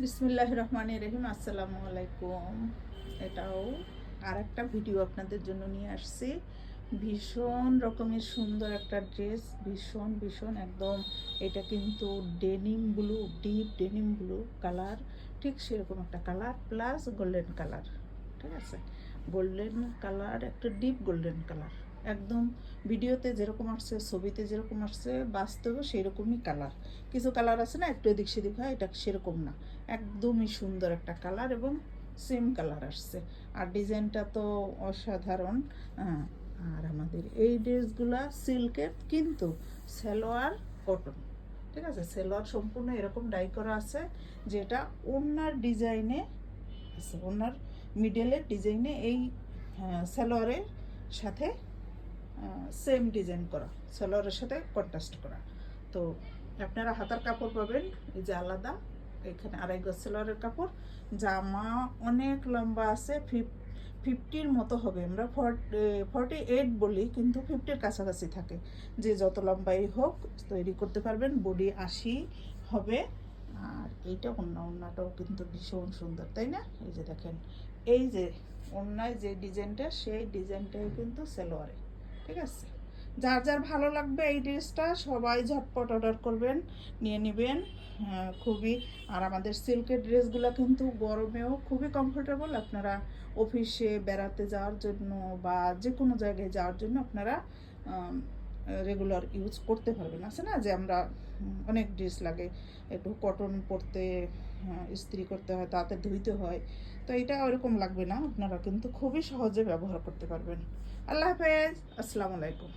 বিসমিল্লাহির রহমানির রহিম। আসসালামু আলাইকুম। এটাও আর একটা ভিডিও আপনাদের জন্য নিয়ে আসছি। ভীষণ রকমের সুন্দর একটা ড্রেস, ভীষণ ভীষণ একদম। এটা কিন্তু denim blue, deep denim blue colour, ঠিক সেরকম একটা কালার প্লাস গোল্ডেন কালার। ঠিক আছে, গোল্ডেন কালার, একটা ডিপ গোল্ডেন কালার। একদম ভিডিওতে যেরকম আসছে, ছবিতে যেরকম আসছে, বাস্তবে সেরকমই কালার। কিছু কালার আছে না একটু এদিক সেদিক হয়, এটা সেরকম না, একদমই সুন্দর একটা কালার এবং সেম কালার আসছে। আর ডিজাইনটা তো অসাধারণ। আর আমাদের এই ড্রেসগুলা সিল্কের, কিন্তু সালোয়ার কটন। ঠিক আছে, সালোয়ার সম্পূর্ণ এরকম ডাই করা আছে, যেটা ওনার ডিজাইনে আছে, ওনার মিডলের ডিজাইনে এই সালোয়ারের সাথে সেম ডিজাইন করা, সালোয়ারের সাথে কন্ট্রাস্ট করা। তো আপনারা হাতার কাপড় পাবেন এই যে আলাদা, এখানে আড়াই গজ সালোয়ারের কাপড়। জামা অনেক লম্বা আছে, 50-র মতো হবে। আমরা 48 বলি, কিন্তু 50-র কাছাকাছি থাকে। যে যত লম্বাই হোক তৈরি করতে পারবেন। বডি 80 হবে। আর এইটা ওড়নাটাও কিন্তু ভীষণ সুন্দর, তাই না? এই যে দেখেন, এই যে ওড়নায় যে ডিজাইনটা, সেই ডিজাইনটাই কিন্তু সালোয়ারে। ঠিক আছে, যার যার ভালো লাগবে এই ড্রেসটা সবাই ঝটপট অর্ডার করবেন, নিয়ে নেবেন। খুবই, আর আমাদের সিল্কের ড্রেসগুলো কিন্তু গরমেও খুবই কমফোর্টেবল। আপনারা অফিসে বেড়াতে যাওয়ার জন্য বা যে কোনো জায়গায় যাওয়ার জন্য আপনারা রেগুলার ইউজ করতে পারবেন। আছে না যে আমরা অনেক ড্রেস লাগে, একটু কটন পরতে, ইস্ত্রি করতে হয়, তাতে ধুইতে হয়। তো এটা ওরকম লাগবে না, আপনারা কিন্তু খুবই সহজে ব্যবহার করতে পারবেন। আল্লাহ হাফেজ, আসসালামু আলাইকুম।